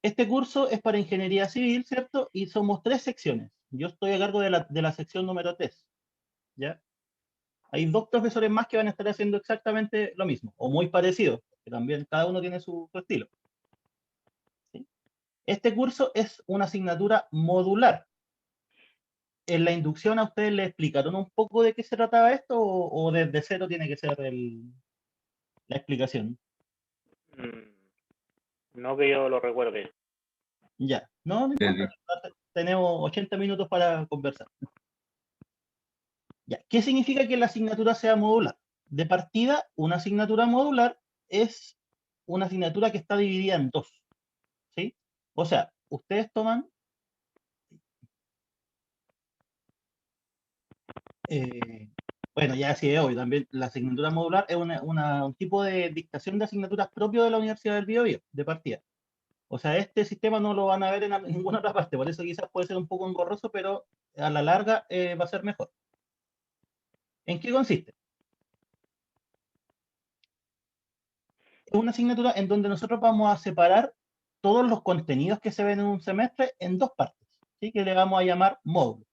Este curso es para ingeniería civil, ¿cierto? Y somos 3 secciones. Yo estoy a cargo de la sección número 3, ¿ya? Hay 2 profesores más que van a estar haciendo exactamente lo mismo, o muy parecido, que también cada uno tiene su estilo, ¿sí? Este curso es una asignatura modular. En la inducción a ustedes les explicaron un poco de qué se trataba esto, o desde cero tiene que ser la explicación. No que yo lo recuerde. Ya, no importa, tenemos 80 minutos para conversar. Ya, ¿qué significa que la asignatura sea modular? De partida, una asignatura modular es una asignatura que está dividida en 2, ¿sí? O sea, ustedes toman, bueno, ya así es hoy, también la asignatura modular es un tipo de dictación de asignaturas propio de la Universidad del Biobío, de partida. O sea, este sistema no lo van a ver en ninguna otra parte, por eso quizás puede ser un poco engorroso, pero a la larga va a ser mejor. ¿En qué consiste? Es una asignatura en donde nosotros vamos a separar todos los contenidos que se ven en un semestre en 2 partes, ¿sí? Que le vamos a llamar módulos.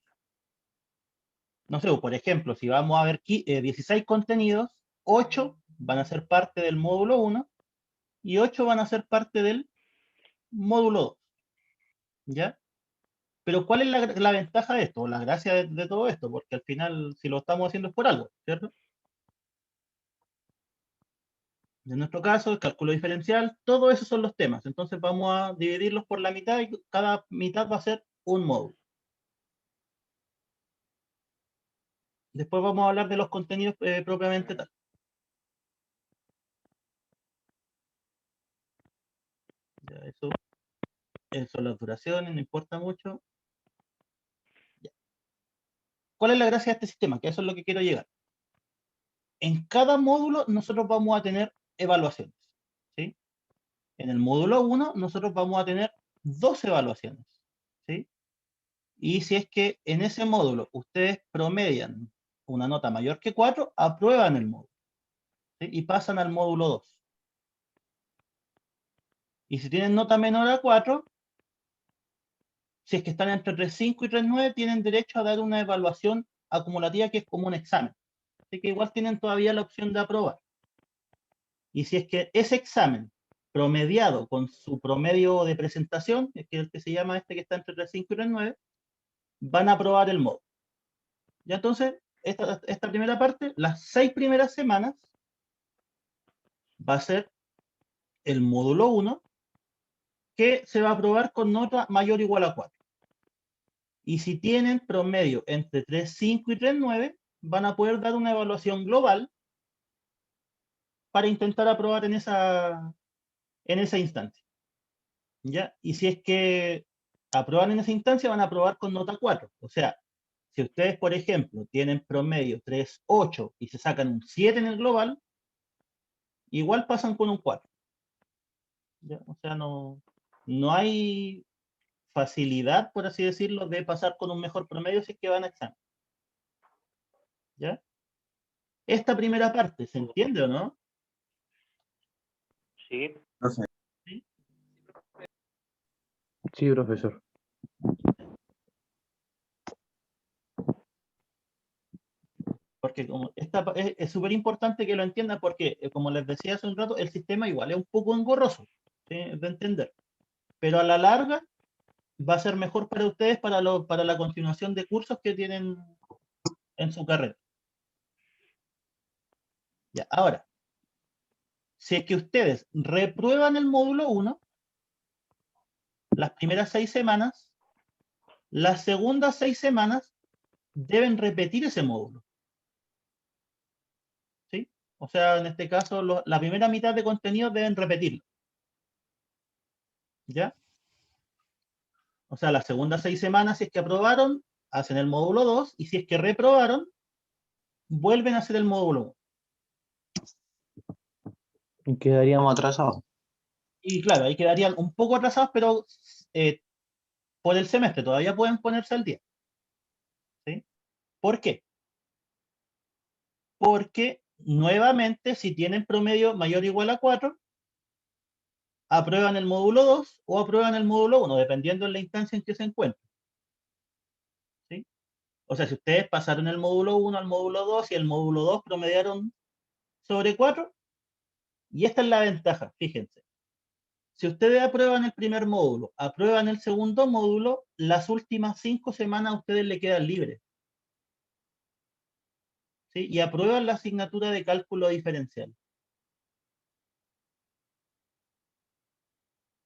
No sé, por ejemplo, si vamos a ver 16 contenidos, 8 van a ser parte del módulo 1 y 8 van a ser parte del módulo 2, ¿ya? Pero ¿cuál es la ventaja de esto? O la gracia de todo esto, porque al final, si lo estamos haciendo es por algo, ¿cierto? En nuestro caso, el cálculo diferencial, todos esos son los temas. Entonces vamos a dividirlos por la mitad y cada mitad va a ser un módulo. Después vamos a hablar de los contenidos propiamente tal. Ya, eso las duraciones, no importa mucho. Ya. ¿Cuál es la gracia de este sistema? Que eso es lo que quiero llegar. En cada módulo nosotros vamos a tener evaluaciones, ¿sí? En el módulo 1 nosotros vamos a tener 2 evaluaciones, ¿sí? Y si es que en ese módulo ustedes promedian una nota mayor que 4, aprueban el módulo, ¿sí? Y pasan al módulo 2. Y si tienen nota menor a 4, si es que están entre 3.5 y 3.9, tienen derecho a dar una evaluación acumulativa que es como un examen. Así que igual tienen todavía la opción de aprobar. Y si es que ese examen promediado con su promedio de presentación, que es el que se llama este que está entre 3.5 y 3.9, van a aprobar el módulo. Ya entonces, esta primera parte, las 6 primeras semanas, va a ser el módulo 1, que se va a aprobar con nota mayor o igual a 4. Y si tienen promedio entre 3.5 y 3.9, van a poder dar una evaluación global para intentar aprobar en esa instancia, ¿ya? Y si es que aprueban en esa instancia, van a aprobar con nota 4. O sea, si ustedes, por ejemplo, tienen promedio 3.8 y se sacan un 7 en el global, igual pasan con un 4. ¿Ya? O sea, no hay facilidad, por así decirlo, de pasar con un mejor promedio si es que van a examen. ¿Ya? Esta primera parte, ¿se entiende o no? Sí. ¿Sí? Sí, profesor. Porque como es súper importante que lo entiendan porque, como les decía hace un rato, el sistema igual es un poco engorroso, ¿sí? De entender. Pero a la larga va a ser mejor para ustedes para la continuación de cursos que tienen en su carrera. Ya, ahora, si es que ustedes reprueban el módulo 1, las primeras 6 semanas, las segundas 6 semanas deben repetir ese módulo. ¿Sí? O sea, en este caso, la primera mitad de contenido deben repetirlo. ¿Ya? O sea, las segundas 6 semanas, si es que aprobaron, hacen el módulo 2, y si es que reprobaron, vuelven a hacer el módulo 1. Y quedaríamos atrasados. Y claro, ahí quedarían un poco atrasados, pero por el semestre todavía pueden ponerse al día. ¿Sí? ¿Por qué? Porque nuevamente, si tienen promedio mayor o igual a 4, aprueban el módulo 2 o aprueban el módulo 1, dependiendo de la instancia en que se encuentren. ¿Sí? O sea, si ustedes pasaron el módulo 1 al módulo 2 y el módulo 2 promediaron sobre 4, y esta es la ventaja, fíjense. Si ustedes aprueban el primer módulo, aprueban el segundo módulo, las últimas 5 semanas a ustedes le quedan libres. ¿Sí? Y aprueban la asignatura de cálculo diferencial.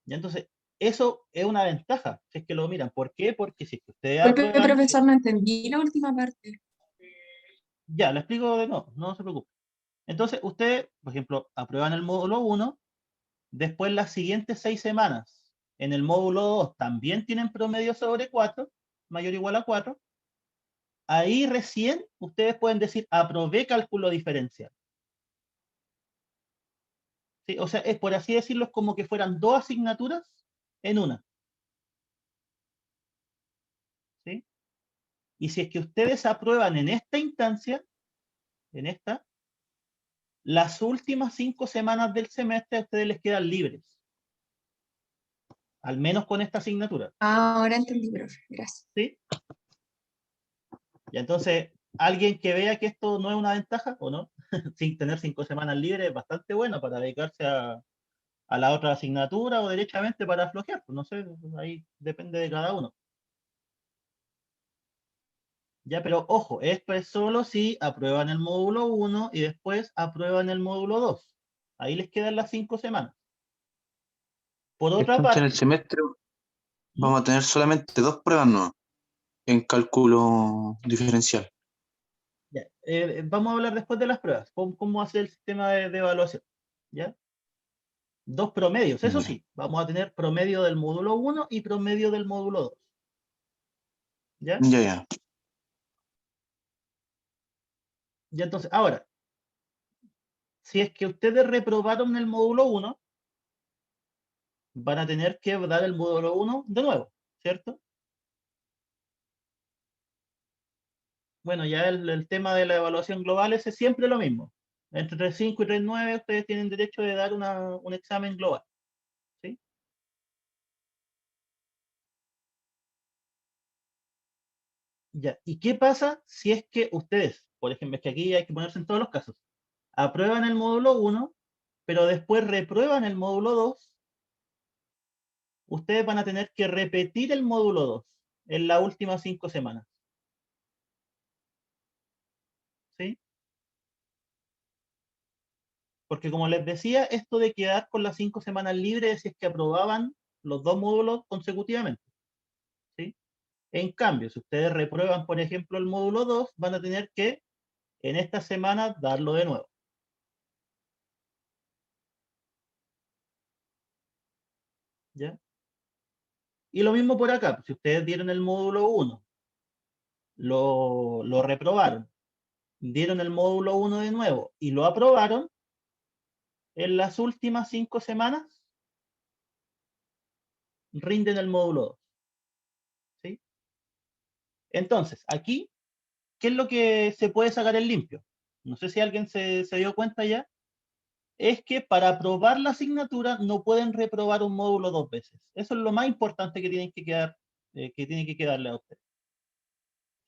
Y entonces, eso es una ventaja, si es que lo miran. ¿Por qué? Porque si es que ustedes Disculpe, aprueban... profesor, no entendí la última parte. Ya, lo explico de nuevo, no se preocupe. Entonces, ustedes, por ejemplo, aprueban el módulo 1, después las siguientes 6 semanas, en el módulo 2 también tienen promedio sobre 4, mayor o igual a 4. Ahí recién ustedes pueden decir, aprobé cálculo diferencial. ¿Sí? O sea, es por así decirlo, es como que fueran 2 asignaturas en una. ¿Sí? Y si es que ustedes aprueban en esta instancia, en esta, las últimas 5 semanas del semestre a ustedes les quedan libres. Al menos con esta asignatura. Ah, ahora entendí, profe. Gracias. ¿Sí? Y entonces, alguien que vea que esto no es una ventaja, ¿o no? Sin tener 5 semanas libres es bastante bueno para dedicarse a la otra asignatura o derechamente para flojear. Pues no sé, ahí depende de cada uno. Ya, pero ojo, esto es solo si aprueban el módulo 1 y después aprueban el módulo 2. Ahí les quedan las 5 semanas. Por otra Entonces en el parte, semestre vamos a tener solamente 2 pruebas no en cálculo diferencial. ya, vamos a hablar después de las pruebas, cómo hacer el sistema de evaluación. ¿Ya? 2 promedios, eso Ya. sí, vamos a tener promedio del módulo 1 y promedio del módulo 2. ¿Ya? Ya, ya. Ya entonces, ahora, si es que ustedes reprobaron el módulo 1, van a tener que dar el módulo 1 de nuevo, ¿cierto? Bueno, ya el tema de la evaluación global es siempre lo mismo. Entre 3.5 y 3.9 ustedes tienen derecho de dar un examen global. ¿Sí? Ya. ¿Y qué pasa si es que ustedes, por ejemplo, es que aquí hay que ponerse en todos los casos, aprueban el módulo 1, pero después reprueban el módulo 2, ustedes van a tener que repetir el módulo 2 en las últimas 5 semanas. ¿Sí? Porque como les decía, esto de quedar con las 5 semanas libres si es que aprobaban los 2 módulos consecutivamente. ¿Sí? En cambio, si ustedes reprueban, por ejemplo, el módulo 2, van a tener que, en esta semana, darlo de nuevo. ¿Ya? Y lo mismo por acá. Si ustedes dieron el módulo 1, lo reprobaron, dieron el módulo 1 de nuevo y lo aprobaron, en las últimas 5 semanas rinden el módulo 2. ¿Sí? Entonces, aquí, ¿qué es lo que se puede sacar en limpio? No sé si alguien se dio cuenta ya. Es que para aprobar la asignatura no pueden reprobar un módulo 2 veces. Eso es lo más importante que tienen que quedar, que tiene que quedarle a ustedes.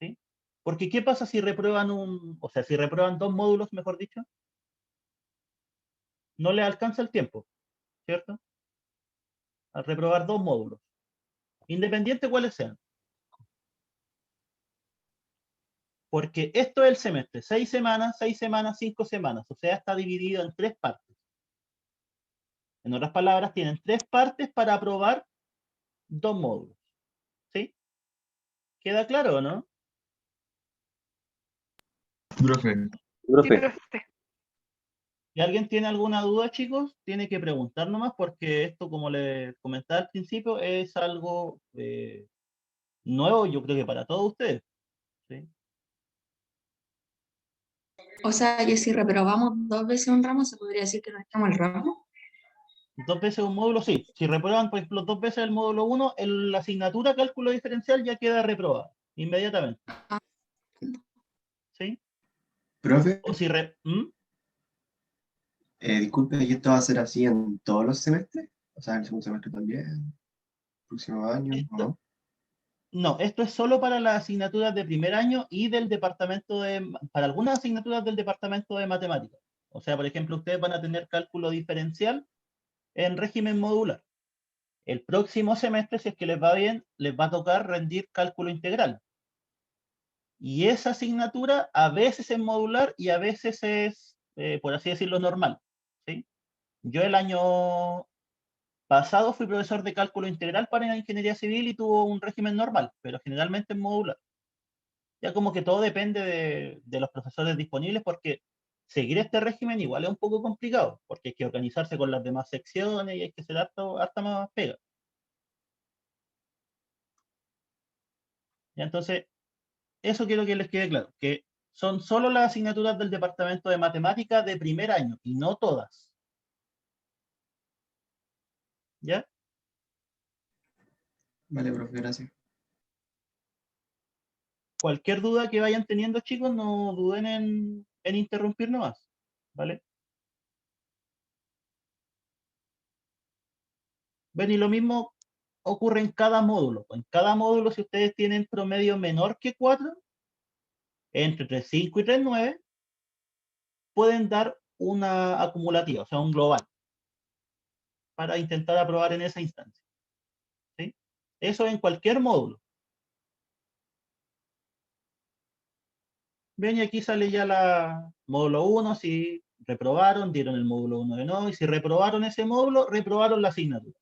¿Sí? Porque ¿qué pasa si reprueban si reprueban 2 módulos, mejor dicho? No les alcanza el tiempo, ¿cierto? Al reprobar 2 módulos, independiente cuáles sean. Porque esto es el semestre, 6 semanas, 6 semanas, 5 semanas, o sea, está dividido en 3 partes. En otras palabras, tienen 3 partes para aprobar 2 módulos. ¿Sí? ¿Queda claro o no? Profe, Sí, Profe, profe. Si alguien tiene alguna duda, chicos, tiene que preguntar nomás, porque esto, como les comentaba al principio, es algo nuevo, yo creo que para todos ustedes. ¿Sí? O sea, que si reprobamos 2 veces un ramo, ¿se podría decir que no estamos el ramo? 2 veces un módulo, sí. Si reprueban, por ejemplo, 2 veces el módulo 1, la asignatura cálculo diferencial ya queda reprobada inmediatamente. ¿Sí? profe, O si disculpe, ¿y esto va a ser así en todos los semestres? O sea, en el segundo semestre también. Próximo año, ¿o no? No, esto es solo para las asignaturas de primer año y del para algunas asignaturas del departamento de matemáticas. O sea, por ejemplo, ustedes van a tener cálculo diferencial en régimen modular. El próximo semestre, si es que les va bien, les va a tocar rendir cálculo integral. Y esa asignatura a veces es modular y a veces es, por así decirlo, normal. ¿Sí? Yo el año pasado fui profesor de cálculo integral para la ingeniería civil y tuvo un régimen normal, pero generalmente es modular. Ya como que todo depende de los profesores disponibles, porque seguir este régimen igual es un poco complicado, porque hay que organizarse con las demás secciones y hay que hacer harta más pega. ¿Ya? Entonces, eso quiero que les quede claro, que son solo las asignaturas del departamento de matemáticas de primer año y no todas. ¿Ya? Vale, profe, gracias. Cualquier duda que vayan teniendo, chicos, no duden en interrumpir nomás. ¿Vale? Ven, y lo mismo ocurre en cada módulo. En cada módulo, si ustedes tienen promedio menor que 4, entre 3.5 y 3.9, pueden dar una acumulativa, o sea, un global, para intentar aprobar en esa instancia. ¿Sí? Eso en cualquier módulo. Ven, y aquí sale ya la módulo 1, si reprobaron, dieron el módulo 1 de nuevo, y si reprobaron ese módulo, reprobaron la asignatura.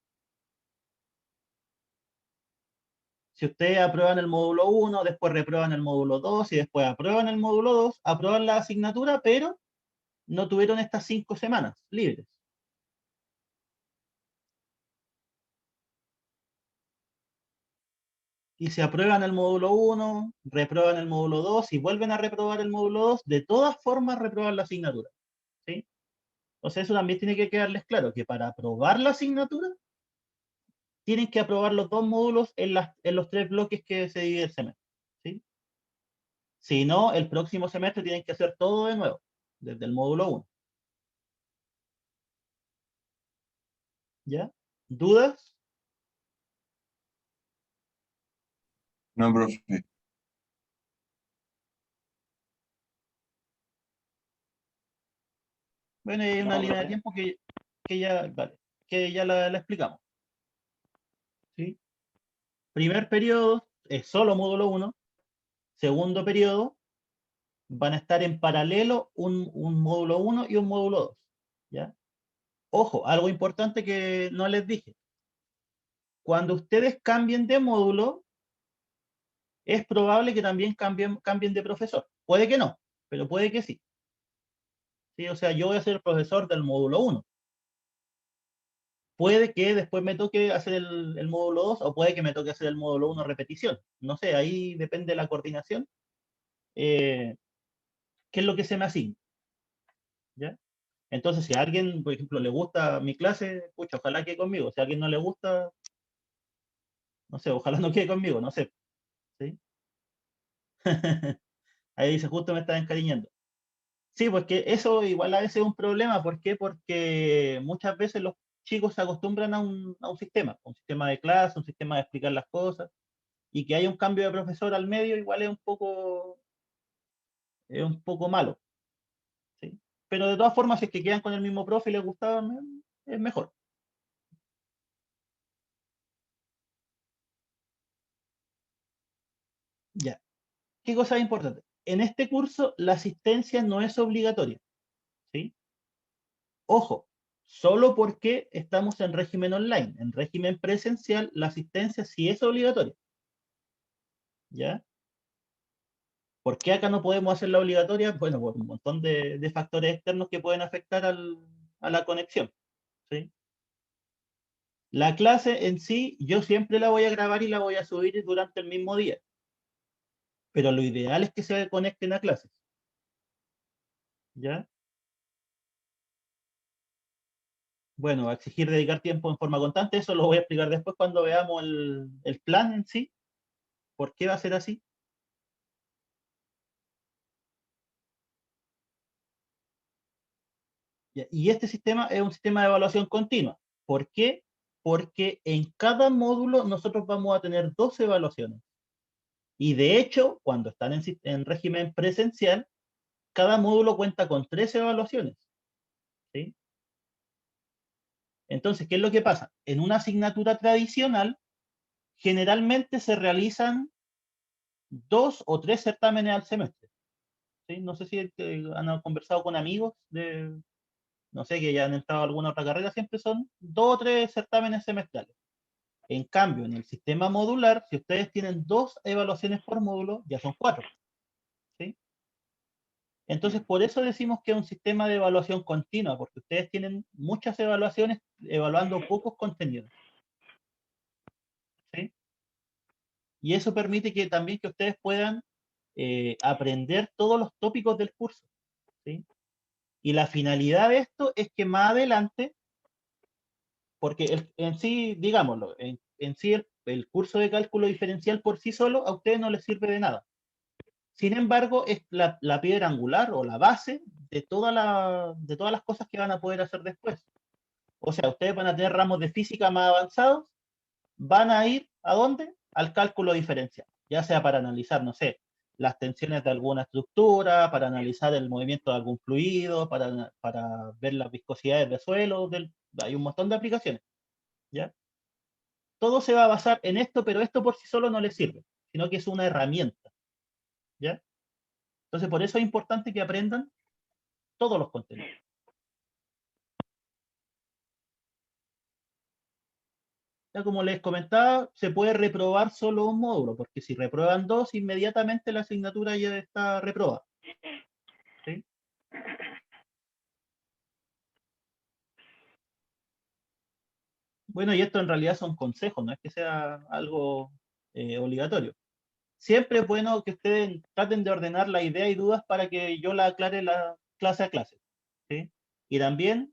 Si ustedes aprueban el módulo 1, después reprueban el módulo 2 y después aprueban el módulo 2, aprueban la asignatura, pero no tuvieron estas 5 semanas libres. Y si aprueban el módulo 1, reprueban el módulo 2 y vuelven a reprobar el módulo 2, de todas formas reprueban la asignatura. ¿Sí? Entonces eso también tiene que quedarles claro, que para aprobar la asignatura, tienen que aprobar los 2 módulos en los 3 bloques que se divide el semestre. ¿Sí? Si no, el próximo semestre tienen que hacer todo de nuevo, desde el módulo 1. ¿Ya? ¿Dudas? No, profe. Bueno, hay una No, línea de profe. tiempo que ya la explicamos. ¿Sí? Primer periodo es solo módulo 1. Segundo periodo van a estar en paralelo un módulo 1 y un módulo 2. ¿Ya? Ojo, algo importante que no les dije. Cuando ustedes cambien de módulo, es probable que también cambien de profesor. Puede que no, pero puede que sí. ¿Sí? O sea, yo voy a ser profesor del módulo 1. Puede que después me toque hacer el módulo 2 o puede que me toque hacer el módulo 1 repetición. No sé, ahí depende de la coordinación. ¿Qué es lo que se me asigna? ¿Ya? Entonces, si a alguien, por ejemplo, le gusta mi clase, pucha, ojalá quede conmigo. Si a alguien no le gusta, no sé, ojalá no quede conmigo, no sé. ¿Sí? Ahí dice, justo me estaba encariñando. Sí, porque eso igual a veces es un problema. ¿Por qué? Porque muchas veces los chicos se acostumbran a un sistema de clase, un sistema de explicar las cosas, y que haya un cambio de profesor al medio igual es un poco malo. ¿Sí? Pero de todas formas, si es que quedan con el mismo profe y les gustaba, es mejor. Ya. ¿Qué cosa es importante? En este curso la asistencia no es obligatoria. ¿Sí? Ojo, solo porque estamos en régimen online. En régimen presencial, la asistencia sí es obligatoria. ¿Ya? ¿Por qué acá no podemos hacerla obligatoria? Bueno, por un montón de factores externos que pueden afectar a la conexión. ¿Sí? La clase en sí, yo siempre la voy a grabar y la voy a subir durante el mismo día. Pero lo ideal es que se conecten a clases. ¿Ya? Bueno, a exigir dedicar tiempo en forma constante, eso lo voy a explicar después cuando veamos el plan en sí. ¿Por qué va a ser así? ¿Ya? Y este sistema es un sistema de evaluación continua. ¿Por qué? porque en cada módulo nosotros vamos a tener 2 evaluaciones. Y de hecho, cuando están en régimen presencial, cada módulo cuenta con 3 evaluaciones. ¿Sí? Entonces, ¿qué es lo que pasa? En una asignatura tradicional, generalmente se realizan 2 o 3 certámenes al semestre. ¿Sí? No sé si han conversado con amigos no sé, que ya han entrado a alguna otra carrera, siempre son 2 o 3 certámenes semestrales. En cambio, en el sistema modular, si ustedes tienen 2 evaluaciones por módulo, ya son 4. ¿Sí? Entonces, por eso decimos que es un sistema de evaluación continua, porque ustedes tienen muchas evaluaciones evaluando pocos contenidos. ¿Sí? Y eso permite que también que ustedes puedan aprender todos los tópicos del curso. ¿Sí? Y la finalidad de esto es que más adelante, porque en sí, digámoslo, en sí el curso de cálculo diferencial por sí solo a ustedes no les sirve de nada. Sin embargo, es la piedra angular o la base de todas las cosas que van a poder hacer después. O sea, ustedes van a tener ramos de física más avanzados, van a ir ¿a dónde? Al cálculo diferencial, ya sea para analizar, no sé, las tensiones de alguna estructura, para analizar el movimiento de algún fluido, para ver las viscosidades de suelo, hay un montón de aplicaciones, ¿ya? Todo se va a basar en esto, pero esto por sí solo no les sirve, sino que es una herramienta, ¿ya? Entonces, por eso es importante que aprendan todos los contenidos. Ya como les comentaba, se puede reprobar solo un módulo, porque si reprueban 2, inmediatamente la asignatura ya está reprobada. ¿Sí? Bueno, y esto en realidad son consejos, no es que sea algo obligatorio. Siempre es bueno que ustedes traten de ordenar la idea y dudas para que yo la aclare la clase a clase. ¿Sí? Y también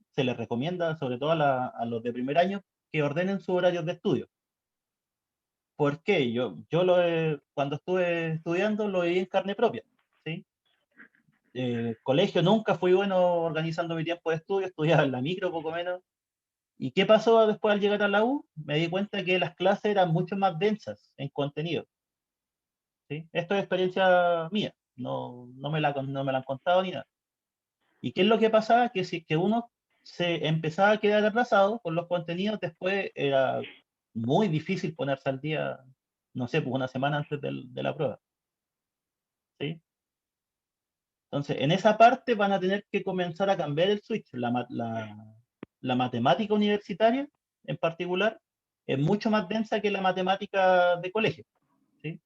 se les recomienda, sobre todo a los de primer año, que ordenen sus horarios de estudio. ¿Por qué? Cuando estuve estudiando lo viví en carne propia. ¿Sí? Colegio nunca fui bueno organizando mi tiempo de estudio, estudiaba en la micro poco menos. ¿Y qué pasó después al llegar a la U? Me di cuenta que las clases eran mucho más densas en contenido. ¿Sí? Esto es experiencia mía, no me la han contado ni nada. ¿Y qué es lo que pasaba? Que si es que uno se empezaba a quedar atrasado con los contenidos, después era muy difícil ponerse al día, no sé, pues una semana antes de la prueba. ¿Sí? Entonces, en esa parte van a tener que comenzar a cambiar el switch. La matemática universitaria, en particular, es mucho más densa que la matemática de colegio. ¿Sí?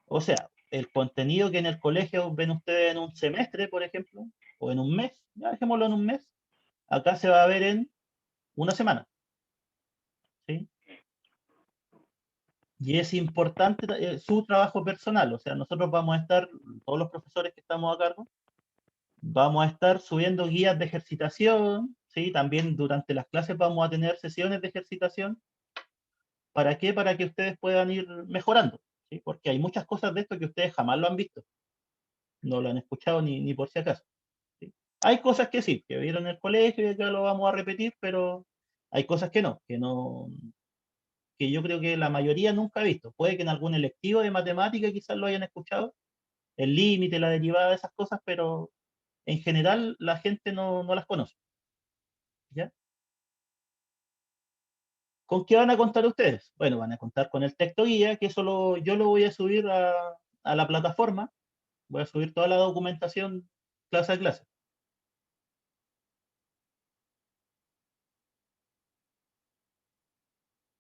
O sea, el contenido que en el colegio ven ustedes en un semestre, por ejemplo, o en un mes, ya dejémoslo en un mes, acá se va a ver en una semana. ¿Sí? Y es importante su trabajo personal, o sea, nosotros vamos a estar, todos los profesores que estamos a cargo, vamos a estar subiendo guías de ejercitación, ¿sí? También durante las clases vamos a tener sesiones de ejercitación. ¿Para qué? Para que ustedes puedan ir mejorando, ¿sí? Porque hay muchas cosas de esto que ustedes jamás lo han visto, no lo han escuchado ni por si acaso. ¿Sí? Hay cosas que sí, que vieron en el colegio y ya lo vamos a repetir, pero hay cosas que yo creo que la mayoría nunca ha visto. Puede que en algún electivo de matemática quizás lo hayan escuchado, el límite, la derivada de esas cosas, pero en general la gente no las conoce. ¿Ya? ¿Con qué van a contar ustedes? Bueno, van a contar con el texto guía, que yo lo voy a subir a la plataforma. Voy a subir toda la documentación clase a clase.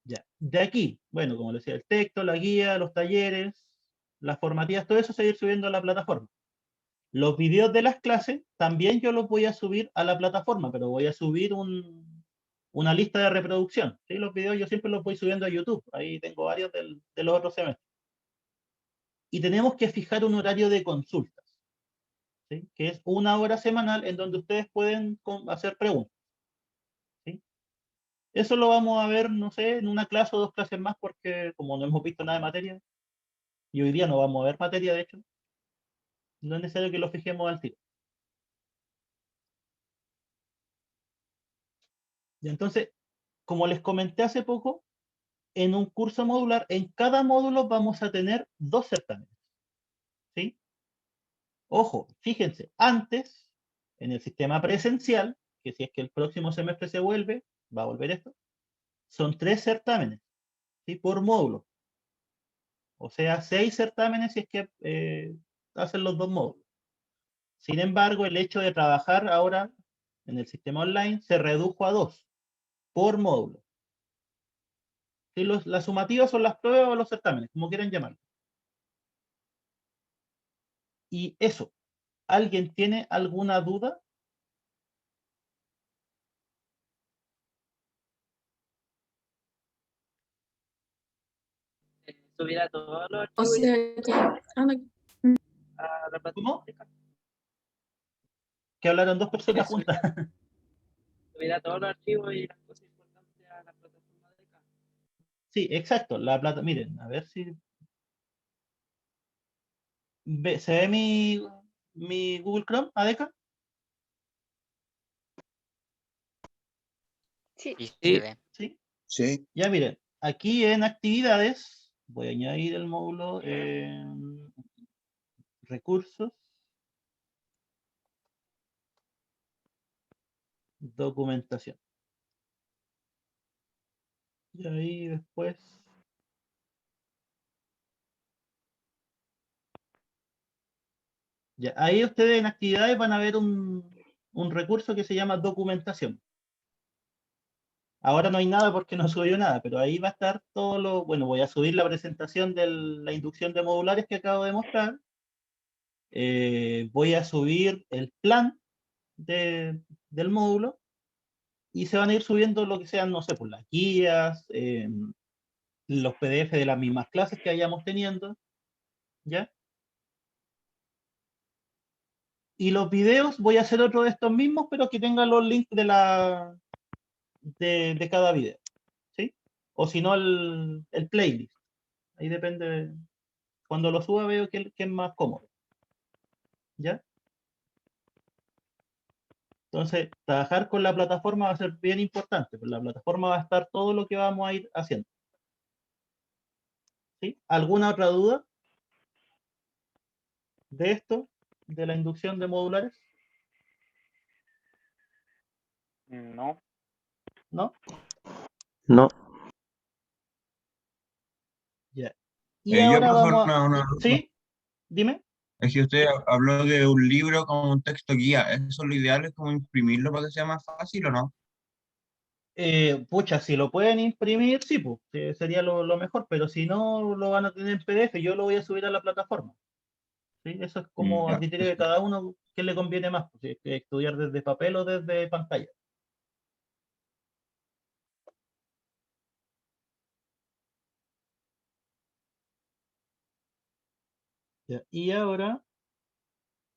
Ya. De aquí, bueno, como les decía, el texto, la guía, los talleres, las formativas, todo eso se va a ir subiendo a la plataforma. Los videos de las clases también yo los voy a subir a la plataforma, pero voy a subir una lista de reproducción. ¿Sí? Los videos yo siempre los voy subiendo a YouTube. Ahí tengo varios de los otros semestres. Y tenemos que fijar un horario de consultas, ¿sí? Que es una hora semanal en donde ustedes pueden hacer preguntas. ¿Sí? Eso lo vamos a ver, no sé, en una clase o 2 clases más, porque como no hemos visto nada de materia, y hoy día no vamos a ver materia, de hecho, no es necesario que lo fijemos al tiro. Y entonces, como les comenté hace poco, en un curso modular, en cada módulo vamos a tener 2 certámenes. ¿Sí? Ojo, fíjense, antes, en el sistema presencial, que si es que el próximo semestre se vuelve, va a volver esto, son 3 certámenes, ¿sí? Por módulo. O sea, 6 certámenes si es que hacen los 2 módulos. Sin embargo, el hecho de trabajar ahora en el sistema online se redujo a 2 por módulo. ¿Sí? Las sumativas son las pruebas o los certámenes, como quieran llamarlo. Y eso, ¿alguien tiene alguna duda? Subir a todos los O archivos sea que, a la ¿Cómo? plataforma. Que hablaron 2 personas Subir juntas. subir a todos los archivos y las cosas importantes a la plataforma de acá. Sí, exacto. La plata, miren, a ver si se ve mi Google Chrome, ADK. Sí, Y se sí, ve. ¿Sí? Sí. Ya miren, aquí en actividades, voy a añadir el módulo recursos, documentación. Y ahí después. Ya, ahí ustedes en actividades van a ver un recurso que se llama documentación. Ahora no hay nada porque no subió nada, pero ahí va a estar todo lo. Bueno, voy a subir la presentación de la inducción de modulares que acabo de mostrar. Voy a subir el plan del módulo y se van a ir subiendo lo que sean, no sé, pues las guías, los PDF de las mismas clases que vayamos teniendo, ¿ya? Y los videos voy a hacer otro de estos mismos, pero que tengan los links de cada video, ¿sí? O si no, el playlist. Ahí depende. Cuando lo suba veo que es más cómodo, ¿ya? Entonces, trabajar con la plataforma va a ser bien importante, porque la plataforma va a estar todo lo que vamos a ir haciendo. ¿Sí? ¿Alguna otra duda de esto, de la inducción de modulares? no. ¿No? No. Ya. Y Yo, ahora profesor, vamos a. una duda. ¿Sí? Dime. Es que usted habló de un libro como un texto guía. ¿Eso lo ideal es como imprimirlo para que sea más fácil o no? Pucha, si lo pueden imprimir, sí, pues, sería lo mejor, pero si no lo van a tener en PDF, yo lo voy a subir a la plataforma. ¿Sí? Eso es como a Ya, criterio de perfecto. cada uno, qué le conviene más, pues, si es que estudiar desde papel o desde pantalla. Ya. Y ahora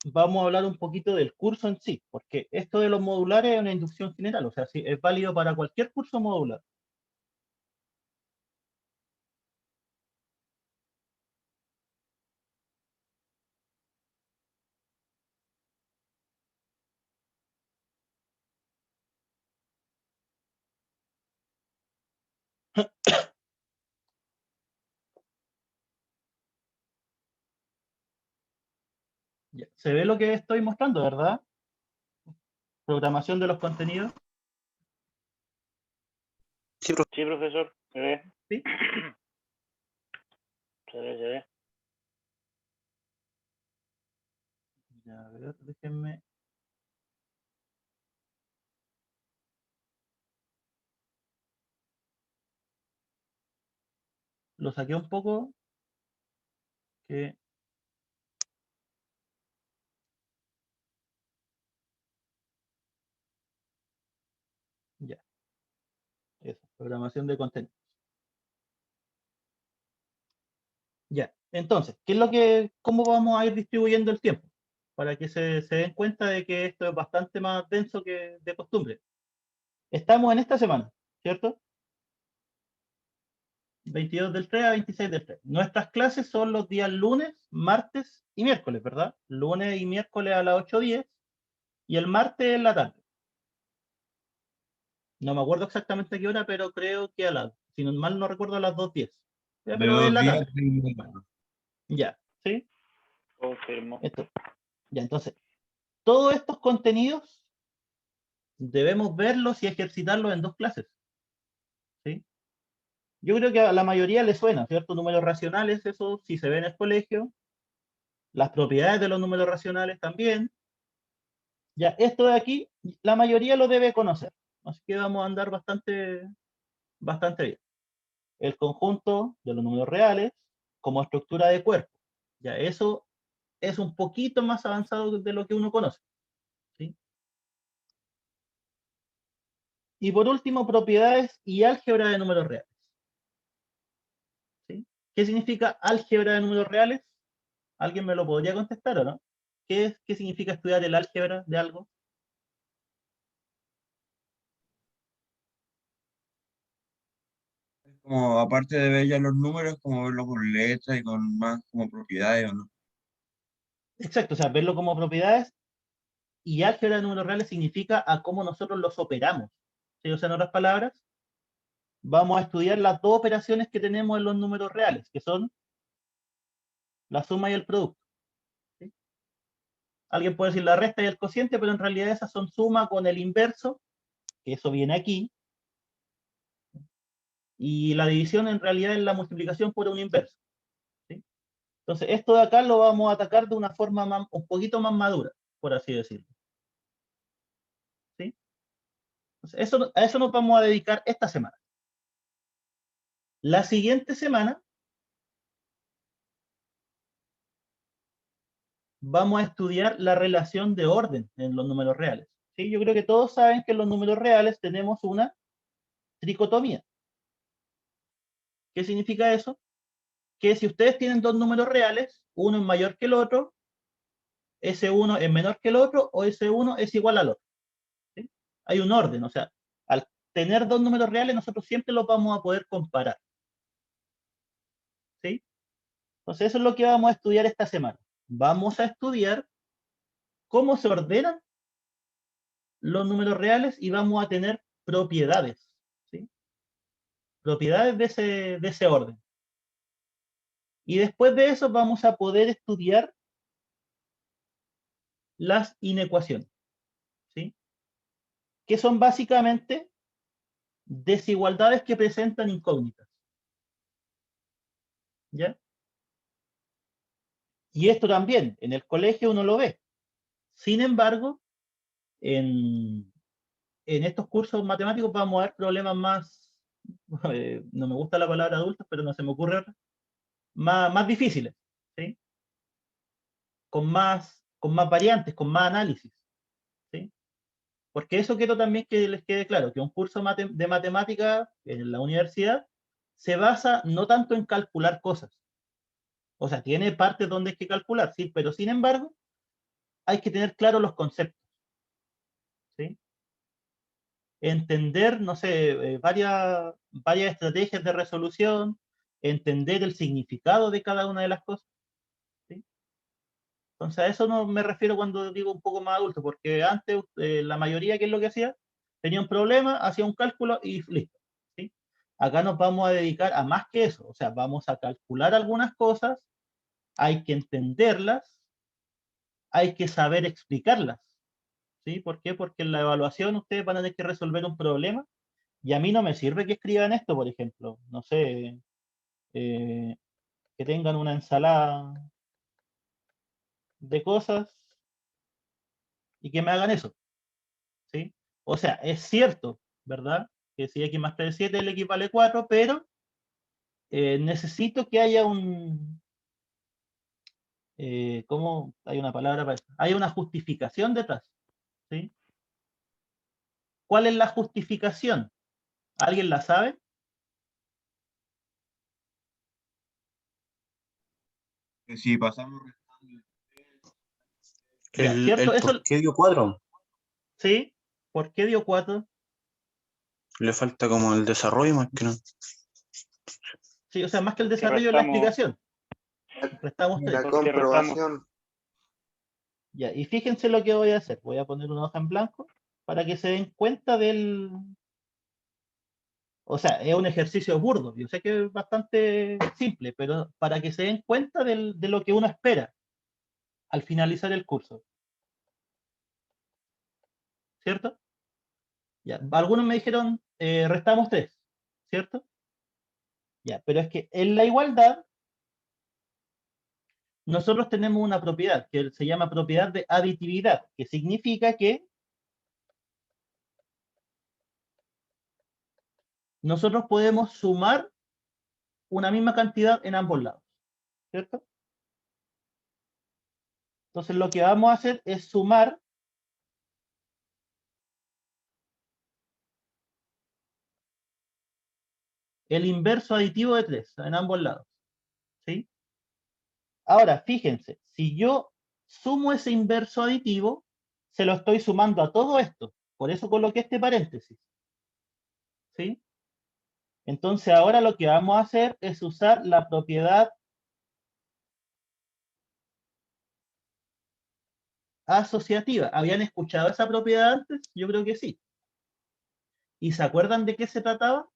vamos a hablar un poquito del curso en sí, porque esto de los modulares es una inducción general, o sea, sí, es válido para cualquier curso modular. Ya. Se ve lo que estoy mostrando, ¿verdad? Programación de los contenidos. Sí, profe. Sí, profesor, se ve. ¿Sí? Se ve, se ve. Ya, a ver, déjenme. Lo saqué un poco, que ya, eso, programación de contenido. Ya, entonces, cómo vamos a ir distribuyendo el tiempo? Para que se den cuenta de que esto es bastante más denso que de costumbre. Estamos en esta semana, ¿cierto? 22 del 3 a 26 del 3. Nuestras clases son los días lunes, martes y miércoles, ¿verdad? Lunes y miércoles a las 8:10 y el martes en la tarde. No me acuerdo exactamente a qué hora, pero creo que si no mal no recuerdo, a las 2:10. Ya, De pero es 2 la días. tarde. Ya, ¿sí? Confirmo. Esto. Ya, entonces, todos estos contenidos debemos verlos y ejercitarlos en 2 clases. ¿Sí? Yo creo que a la mayoría le suena, ¿cierto? Números racionales, eso sí se ve en el colegio. Las propiedades de los números racionales también. Ya, esto de aquí, la mayoría lo debe conocer. Así que vamos a andar bastante bien. El conjunto de los números reales como estructura de cuerpo. Ya, eso es un poquito más avanzado de lo que uno conoce. ¿Sí? Y por último, propiedades y álgebra de números reales. ¿Sí? ¿Qué significa álgebra de números reales? ¿Alguien me lo podría contestar o no? ¿Qué significa estudiar el álgebra de algo? Como aparte de ver ya los números, como verlos con letras y con más como propiedades, ¿o no? Exacto, o sea, verlo como propiedades y álgebra de números reales significa a cómo nosotros los operamos. ¿Sí? O sea, en otras palabras, vamos a estudiar las 2 operaciones que tenemos en los números reales, que son la suma y el producto. ¿Sí? Alguien puede decir la resta y el cociente, pero en realidad esas son suma con el inverso, que eso viene aquí, y la división en realidad es la multiplicación por un inverso. ¿Sí? Entonces, esto de acá lo vamos a atacar de una forma un poquito más madura, por así decirlo. ¿Sí? Entonces, a eso nos vamos a dedicar esta semana. La siguiente semana vamos a estudiar la relación de orden en los números reales. ¿Sí? Yo creo que todos saben que en los números reales tenemos una tricotomía. ¿Qué significa eso? Que si ustedes tienen 2 números reales, uno es mayor que el otro, ese uno es menor que el otro, o ese uno es igual al otro. ¿Sí? Hay un orden, o sea, al tener 2 números reales, nosotros siempre los vamos a poder comparar. ¿Sí? Entonces, eso es lo que vamos a estudiar esta semana. Vamos a estudiar cómo se ordenan los números reales y vamos a tener propiedades. ¿Sí? Propiedades de ese orden. Y después de eso vamos a poder estudiar las inecuaciones. ¿Sí? Que son básicamente desigualdades que presentan incógnitas. ¿Ya? Y esto también, en el colegio uno lo ve. Sin embargo, en estos cursos matemáticos vamos a ver problemas más, no me gusta la palabra adultos, pero no se me ocurre otra, más difíciles, ¿sí? Con más variantes, con más análisis, ¿sí? Porque eso quiero también que les quede claro, que un curso de matemática en la universidad se basa no tanto en calcular cosas, o sea, tiene partes donde hay que calcular, sí, pero sin embargo, hay que tener claros los conceptos, ¿sí? Entender, no sé, varias estrategias de resolución, entender el significado de cada una de las cosas, ¿sí? Entonces, a eso no me refiero cuando digo un poco más adulto, porque antes la mayoría, ¿qué es lo que hacía? Tenía un problema, hacía un cálculo y listo, ¿sí? Acá nos vamos a dedicar a más que eso, o sea, vamos a calcular algunas cosas, hay que entenderlas, hay que saber explicarlas, ¿sí? ¿Por qué? Porque en la evaluación ustedes van a tener que resolver un problema y a mí no me sirve que escriban esto, por ejemplo, no sé, eh, que tengan una ensalada de cosas y que me hagan eso, ¿sí? O sea, es cierto, ¿verdad? Que si x más 3 es 7, el x vale 4, pero necesito que haya ¿cómo? Hay una palabra para eso. Hay una justificación detrás, ¿sí? ¿Cuál es la justificación? ¿Alguien la sabe? Que si pasamos Ya, El ¿cierto? por Eso, qué dio 4. ¿sí? ¿Por qué dio 4? Le falta como el desarrollo más que nada. Sí, o sea, más que el Porque desarrollo es la restamos, explicación. Restamos 3. La porque restamos. comprobación. Ya, y fíjense lo que voy a hacer. Voy a poner una hoja en blanco para que se den cuenta O sea, es un ejercicio burdo, yo sé que es bastante simple, pero para que se den cuenta de lo que uno espera al finalizar el curso, ¿cierto? Ya, algunos me dijeron, restamos 3, ¿cierto? Ya, pero es que en la igualdad nosotros tenemos una propiedad que se llama propiedad de aditividad, que significa que nosotros podemos sumar una misma cantidad en ambos lados, ¿cierto? Entonces lo que vamos a hacer es sumar el inverso aditivo de 3 en ambos lados, ¿sí? Ahora, fíjense, si yo sumo ese inverso aditivo, se lo estoy sumando a todo esto. Por eso coloqué este paréntesis, ¿sí? Entonces ahora lo que vamos a hacer es usar la propiedad asociativa. ¿Habían escuchado esa propiedad antes? Yo creo que sí. ¿Y se acuerdan de qué se trataba?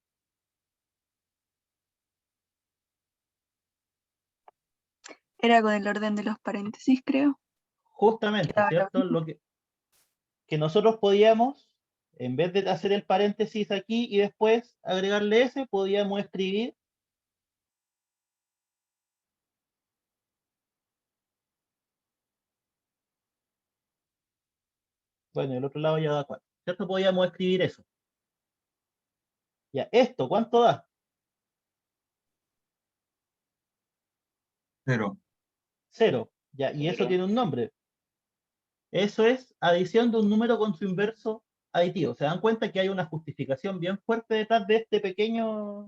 Era con el orden de los paréntesis, creo. Justamente, Claro. ¿cierto? Lo que nosotros podíamos, en vez de hacer el paréntesis aquí y después agregarle ese, podíamos escribir bueno, el otro lado ya da 4, ¿cierto? Podíamos escribir eso. Ya, esto, ¿cuánto da? 0. 0. Ya, y eso Cero. tiene un nombre. Eso es adición de un número con su inverso aditivo. ¿Se dan cuenta que hay una justificación bien fuerte detrás de este pequeño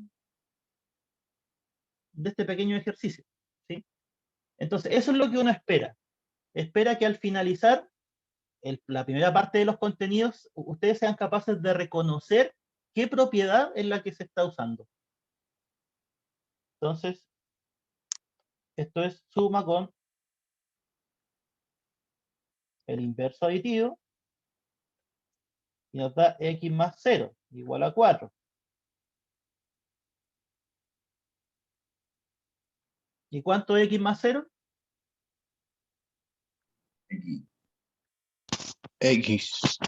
ejercicio? ¿Sí? Entonces, eso es lo que uno espera. Espera que al finalizar la primera parte de los contenidos, ustedes sean capaces de reconocer qué propiedad es la que se está usando. Entonces, esto es suma con el inverso aditivo y nos da x más 0 igual a 4. ¿Y cuánto es x más 0? X.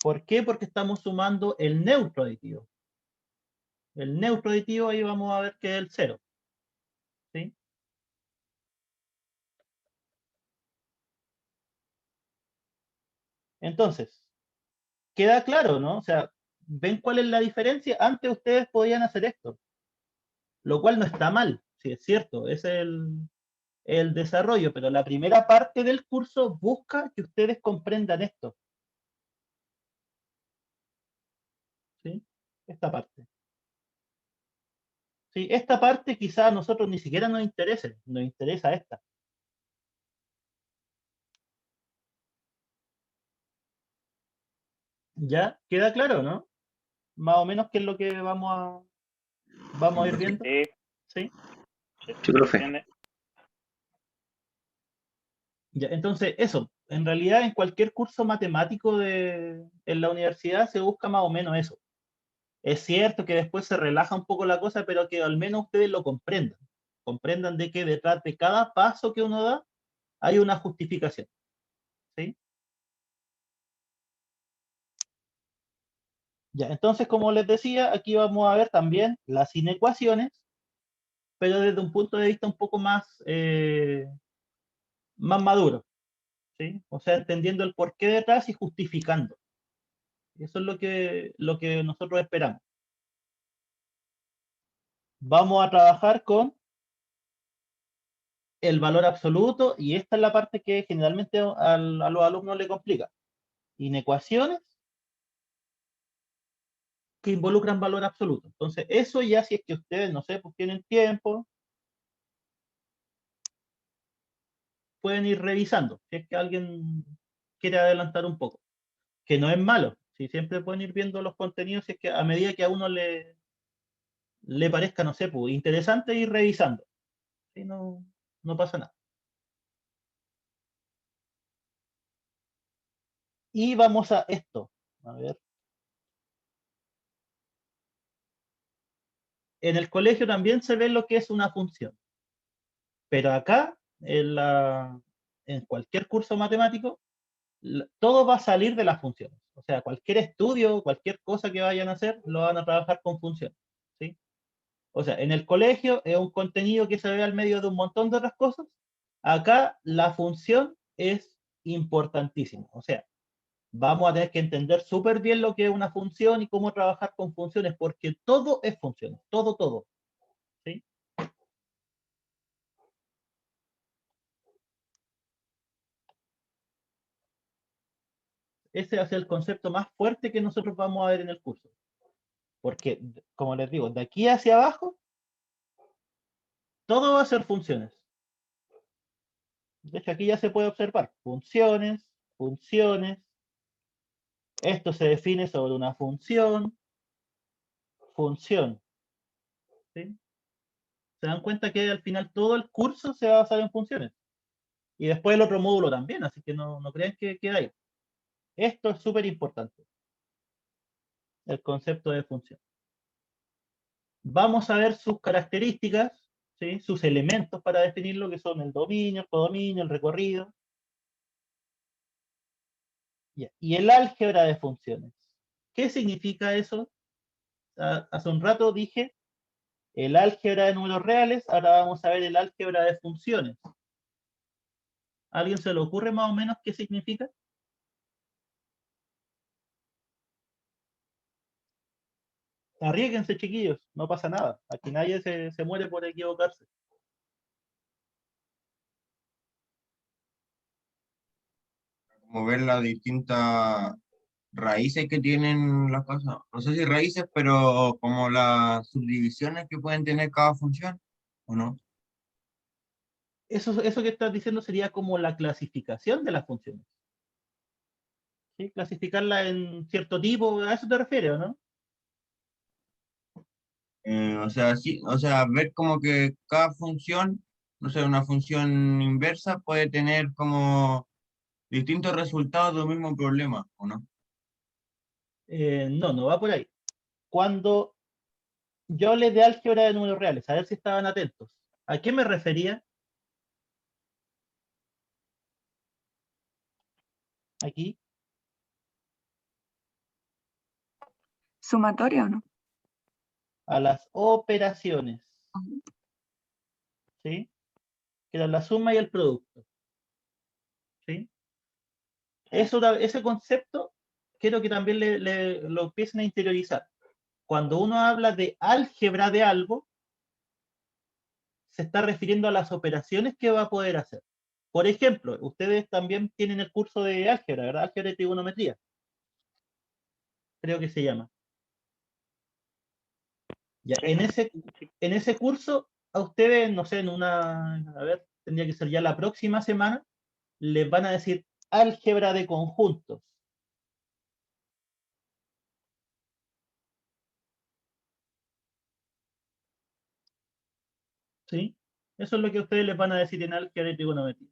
¿Por qué? Porque estamos sumando el neutro aditivo. El neutro aditivo ahí vamos a ver que es el 0. ¿Sí? Entonces, queda claro, ¿no? O sea, ¿ven cuál es la diferencia? Antes ustedes podían hacer esto, lo cual no está mal, sí, es cierto, es el desarrollo, pero la primera parte del curso busca que ustedes comprendan esto. ¿Sí? Esta parte. Sí, esta parte quizá a nosotros ni siquiera nos interese, nos interesa esta. ¿Ya? ¿Queda claro, no? Más o menos qué es lo que vamos a ir viendo. Sí, ¿Sí? Sí, profe. entiende. Ya, entonces, eso, en realidad en cualquier curso matemático en la universidad se busca más o menos eso. Es cierto que después se relaja un poco la cosa, pero que al menos ustedes lo comprendan. Comprendan de que detrás de cada paso que uno da hay una justificación. ¿Sí? Ya, entonces, como les decía, aquí vamos a ver también las inecuaciones, pero desde un punto de vista un poco más maduro. ¿Sí? O sea, entendiendo el porqué detrás y justificando. Eso es lo que nosotros esperamos. Vamos a trabajar con el valor absoluto y esta es la parte que generalmente a los alumnos le complica. Inecuaciones que involucran valor absoluto. Entonces, eso ya si es que ustedes, no sé, pues tienen tiempo, pueden ir revisando, si es que alguien quiere adelantar un poco, que no es malo, si siempre pueden ir viendo los contenidos, si es que a medida que a uno le parezca, no sé, pues interesante ir revisando, si no pasa nada. Y vamos a esto, a ver, en el colegio también se ve lo que es una función. Pero acá, en cualquier curso matemático, todo va a salir de las funciones. O sea, cualquier estudio, cualquier cosa que vayan a hacer, lo van a trabajar con funciones. ¿Sí? O sea, en el colegio es un contenido que se ve al medio de un montón de otras cosas. Acá la función es importantísima. O sea, vamos a tener que entender súper bien lo que es una función y cómo trabajar con funciones, porque todo es funciones, todo, todo. ¿Sí? Ese va a ser el concepto más fuerte que nosotros vamos a ver en el curso. Porque, como les digo, de aquí hacia abajo, todo va a ser funciones. De hecho, aquí ya se puede observar funciones, funciones. Esto se define sobre una función, función. ¿Sí? Se dan cuenta que al final todo el curso se va a basar en funciones. Y después el otro módulo también, así que no crean que queda ahí. Esto es súper importante, el concepto de función. Vamos a ver sus características, ¿sí? Sus elementos para definirlo, que son el dominio, el codominio, el recorrido. Y el álgebra de funciones. ¿Qué significa eso? Hace un rato dije el álgebra de números reales, ahora vamos a ver el álgebra de funciones. ¿A alguien se le ocurre más o menos qué significa? Arriésguense, chiquillos, no pasa nada. Aquí nadie se muere por equivocarse. Como ver las distintas raíces que tienen las cosas. No sé si raíces, pero como las subdivisiones que pueden tener cada función, ¿o no? Eso que estás diciendo sería como la clasificación de las funciones. ¿Sí? Clasificarla en cierto tipo, ¿a eso te refieres o no? O sea, sí, o sea, ver como que cada función, no sé, una función inversa puede tener como distintos resultados de un mismo problema, ¿o no? No va por ahí. Cuando yo hablé de álgebra de números reales, a ver si estaban atentos. ¿A qué me refería? Aquí, ¿Sumatorio o no? a las operaciones, ¿sí? Que eran la suma y el producto, ¿sí? Ese concepto quiero que también lo empiecen a interiorizar. Cuando uno habla de álgebra de algo, se está refiriendo a las operaciones que va a poder hacer. Por ejemplo, ustedes también tienen el curso de álgebra, ¿verdad? Álgebra de trigonometría, creo que se llama. Ya, en ese curso, a ustedes, no sé, a ver, tendría que ser ya la próxima semana, les van a decir álgebra de conjuntos. ¿Sí? Eso es lo que ustedes les van a decir en álgebra de trigonometría.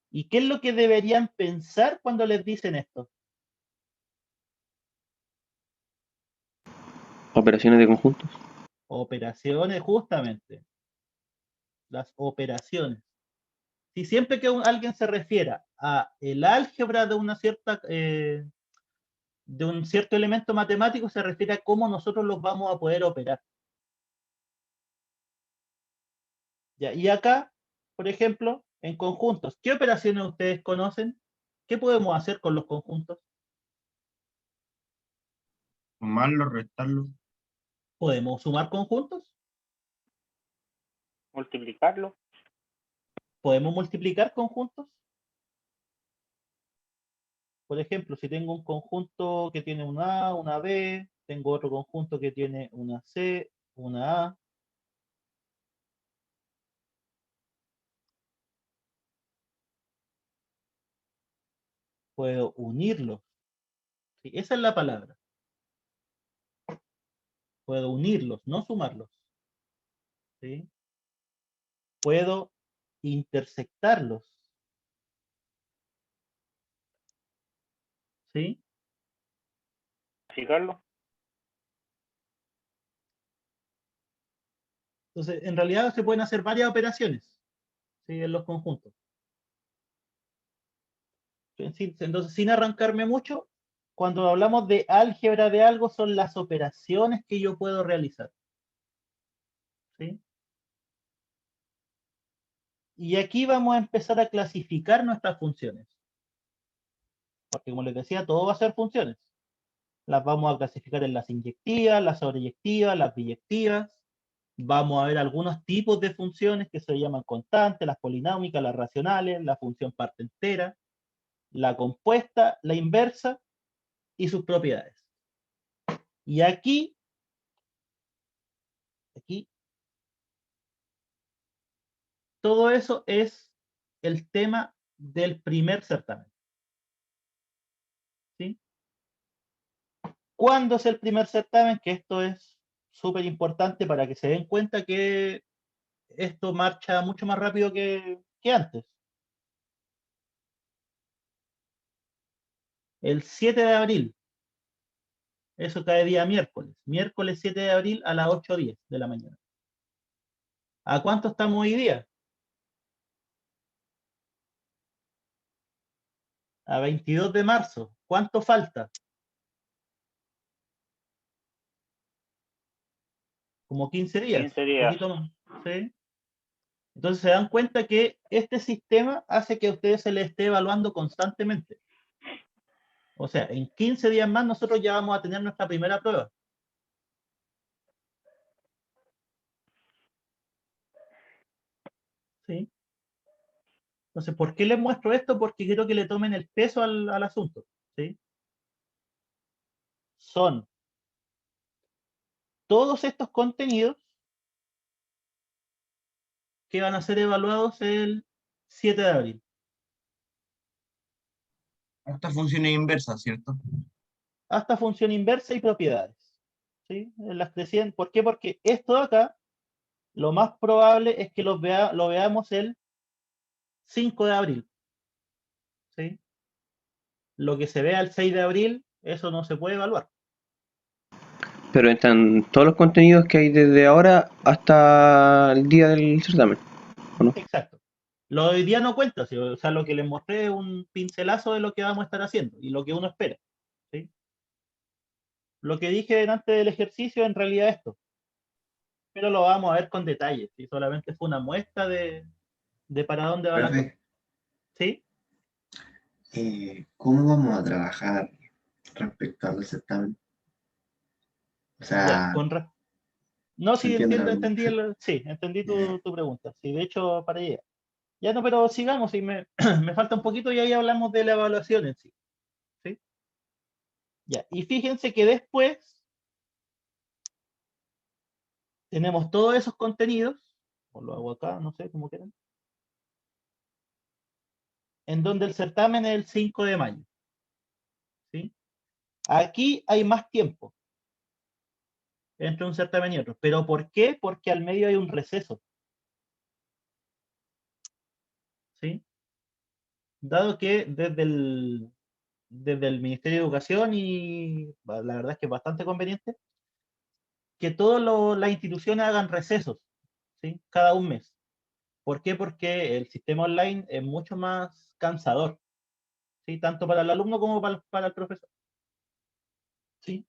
¿Y qué es lo que deberían pensar cuando les dicen esto? Operaciones de conjuntos. Operaciones, justamente. Las operaciones. Si siempre que alguien se refiera a el álgebra de una cierta de un cierto elemento matemático, se refiere a cómo nosotros los vamos a poder operar. ¿Ya? Y acá, por ejemplo, en conjuntos, ¿qué operaciones ustedes conocen? ¿Qué podemos hacer con los conjuntos? Sumarlo, restarlo. ¿Podemos sumar conjuntos? Multiplicarlo. ¿Podemos multiplicar conjuntos? Por ejemplo, si tengo un conjunto que tiene una A, una B, tengo otro conjunto que tiene una C, una A, puedo unirlos. ¿Sí? Esa es la palabra. Puedo unirlos, no sumarlos. ¿Sí? Puedo intersectarlos. ¿Sí? Multiplicarlo. Entonces, en realidad se pueden hacer varias operaciones, ¿sí? En los conjuntos. Entonces, sin arrancarme mucho, cuando hablamos de álgebra de algo, son las operaciones que yo puedo realizar. ¿Sí? Y aquí vamos a empezar a clasificar nuestras funciones. Porque como les decía, todo va a ser funciones. Las vamos a clasificar en las inyectivas, las sobreyectivas, las biyectivas. Vamos a ver algunos tipos de funciones que se llaman constantes, las polinómicas, las racionales, la función parte entera, la compuesta, la inversa y sus propiedades. Y aquí, todo eso es el tema del primer certamen. ¿Sí? ¿Cuándo es el primer certamen? Que esto es súper importante para que se den cuenta que esto marcha mucho más rápido que antes. El 7 de abril. Eso cae día miércoles. Miércoles 7 de abril a las 8:10 de la mañana. ¿A cuánto estamos hoy día? A 22 de marzo. ¿Cuánto falta? Como 15 días. 15 Un días. poquito más. ¿Sí? Entonces se dan cuenta que este sistema hace que a ustedes se les esté evaluando constantemente. O sea, en 15 días más nosotros ya vamos a tener nuestra primera prueba. ¿Sí? Entonces, ¿por qué les muestro esto? Porque quiero que le tomen el peso al asunto. ¿Sí? Son todos estos contenidos que van a ser evaluados el 7 de abril. Esta función es inversa, ¿cierto? Hasta función inversa y propiedades. ¿Sí? Las decían, ¿por qué? Porque esto de acá, lo más probable es que lo veamos el 5 de abril. ¿Sí? Lo que se vea el 6 de abril, eso no se puede evaluar. Pero están todos los contenidos que hay desde ahora hasta el día del certamen, ¿o no? Exacto. Lo de hoy día no cuenta, ¿sí? O sea, lo que les mostré es un pincelazo de lo que vamos a estar haciendo y lo que uno espera. ¿Sí? Lo que dije antes del ejercicio en realidad es esto, pero lo vamos a ver con detalle, ¿sí? Solamente fue una muestra de para dónde va la cosa. Profe, ¿Sí? ¿cómo vamos a trabajar respecto al certamen? O Ya, sea, no, ¿se sí, entiende la pregunta? sí, entendí Ya. tu pregunta. Sí, de hecho, para allá. Ya no, pero sigamos, y me falta un poquito y ahí hablamos de la evaluación en sí. ¿Sí? Ya, y fíjense que después tenemos todos esos contenidos, o lo hago acá, no sé, como quieran, en donde el certamen es el 5 de mayo. ¿Sí? Aquí hay más tiempo entre un certamen y otro. ¿Pero por qué? Porque al medio hay un receso. ¿Sí? Dado que desde el Ministerio de Educación, y la verdad es que es bastante conveniente, que todas las instituciones hagan recesos, ¿sí? Cada un mes. ¿Por qué? Porque el sistema online es mucho más cansador, ¿sí? Tanto para el alumno como para el profesor. ¿Sí?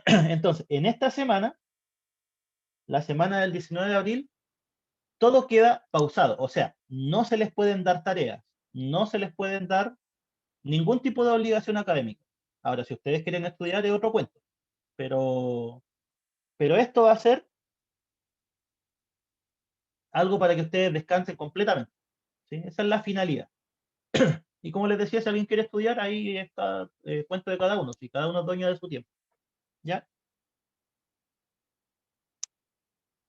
Entonces, en esta semana, la semana del 19 de abril, todo queda pausado. O sea, no se les pueden dar tareas, no se les pueden dar ningún tipo de obligación académica. Ahora, si ustedes quieren estudiar, es otro cuento. Pero esto va a ser algo para que ustedes descansen completamente. ¿Sí? Esa es la finalidad. Y como les decía, si alguien quiere estudiar, ahí está cuento de cada uno. Si cada uno es dueño de su tiempo. ¿Ya?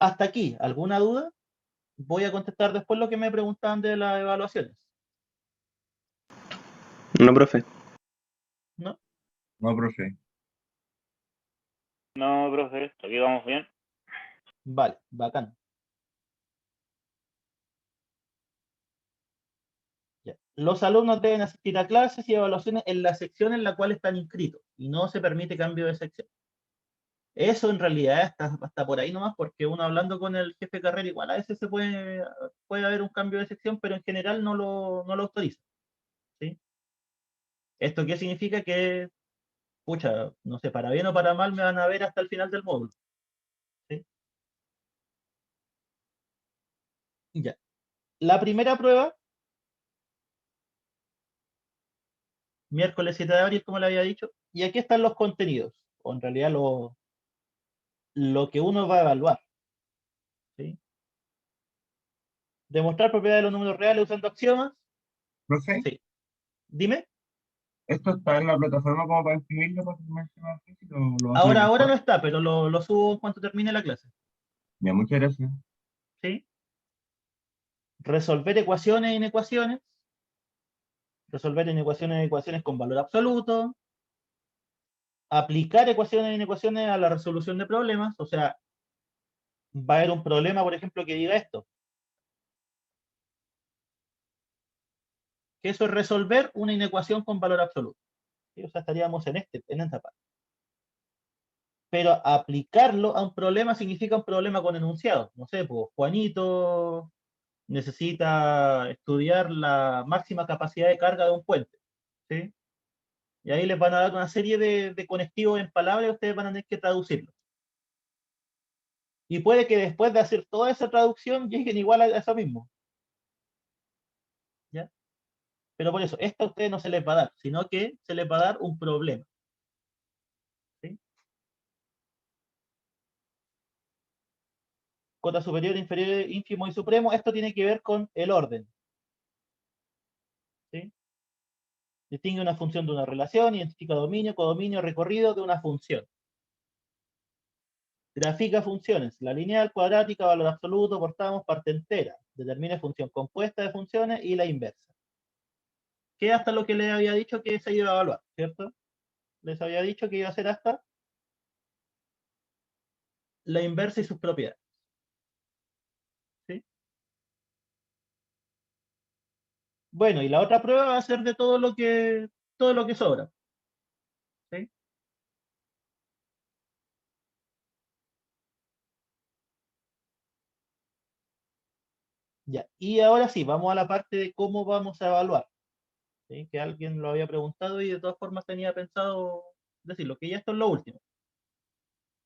Hasta aquí, ¿alguna duda? Voy a contestar después lo que me preguntaban de las evaluaciones. No, profe. ¿No? No, profe. No, profe, aquí vamos bien. Vale, bacán. Ya. Los alumnos deben asistir a clases y evaluaciones en la sección en la cual están inscritos y no se permite cambio de sección. Eso en realidad está por ahí nomás, porque uno hablando con el jefe de carrera, igual a veces puede haber un cambio de sección, pero en general no lo autoriza. ¿Sí? ¿Esto qué significa? Que, pucha, no sé, para bien o para mal me van a ver hasta el final del módulo. ¿Sí? Ya. La primera prueba, miércoles 7 de abril, como le había dicho, y aquí están los contenidos, o en realidad lo que uno va a evaluar. ¿Sí? Demostrar propiedades de los números reales usando axiomas. Profe, Sí. Dime. ¿esto está en la plataforma como para imprimirlo para firmarse más fácil o lo va a subir Ahora no después? está, pero lo subo en cuanto termine la clase. Ya, muchas gracias. ¿Sí? Resolver ecuaciones e inecuaciones. Resolver ecuaciones con valor absoluto. Aplicar ecuaciones e inecuaciones a la resolución de problemas. O sea, va a haber un problema, por ejemplo, que diga esto. Que eso es resolver una inecuación con valor absoluto. ¿Sí? O sea, estaríamos en esta parte. Pero aplicarlo a un problema significa un problema con enunciado. No sé, pues Juanito necesita estudiar la máxima capacidad de carga de un puente. ¿Sí? Y ahí les van a dar una serie de conectivos en palabras y ustedes van a tener que traducirlo. Y puede que después de hacer toda esa traducción lleguen igual a eso mismo. ¿Ya? Pero por eso, esto a ustedes no se les va a dar, sino que se les va a dar un problema. ¿Sí? Cota superior, inferior, ínfimo y supremo, esto tiene que ver con el orden. ¿Sí? Distingue una función de una relación, identifica dominio, codominio, recorrido de una función. Grafica funciones, la lineal, cuadrática, valor absoluto, cortamos, parte entera. Determina función compuesta de funciones y la inversa. Que hasta lo que les había dicho que se iba a evaluar, ¿cierto? Les había dicho que iba a ser hasta la inversa y sus propiedades. ¿Sí? Bueno, y la otra prueba va a ser de todo lo que sobra. ¿Sí? Ya. Y ahora sí, vamos a la parte de cómo vamos a evaluar. ¿Sí? Que alguien lo había preguntado y de todas formas tenía pensado decirlo, que ya esto es lo último.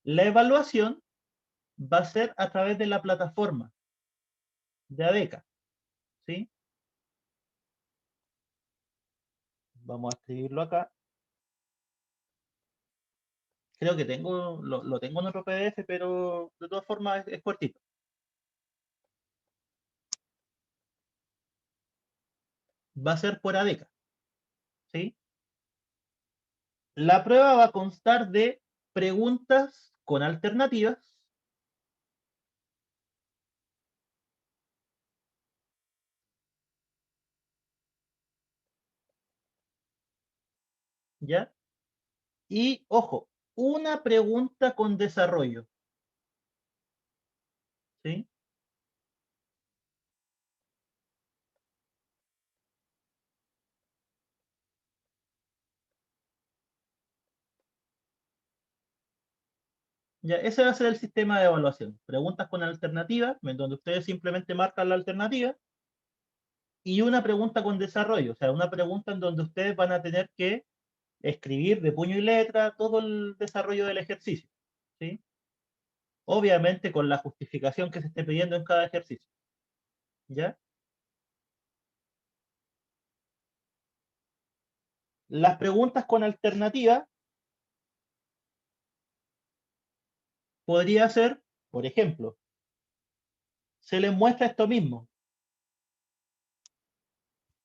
La evaluación va a ser a través de la plataforma de ADECA. ¿Sí? Vamos a escribirlo acá. Creo que lo tengo en otro PDF, pero de todas formas es cortito. Va a ser por ADECA. ¿Sí? La prueba va a constar de preguntas con alternativas. ¿Ya? Y, ojo, una pregunta con desarrollo. ¿Sí? Ya, ese va a ser el sistema de evaluación. Preguntas con alternativas, en donde ustedes simplemente marcan la alternativa, y una pregunta con desarrollo, o sea, una pregunta en donde ustedes van a tener que escribir de puño y letra todo el desarrollo del ejercicio. ¿Sí? Obviamente con la justificación que se esté pidiendo en cada ejercicio. ¿Ya? Las preguntas con alternativa podría ser, por ejemplo, se les muestra esto mismo,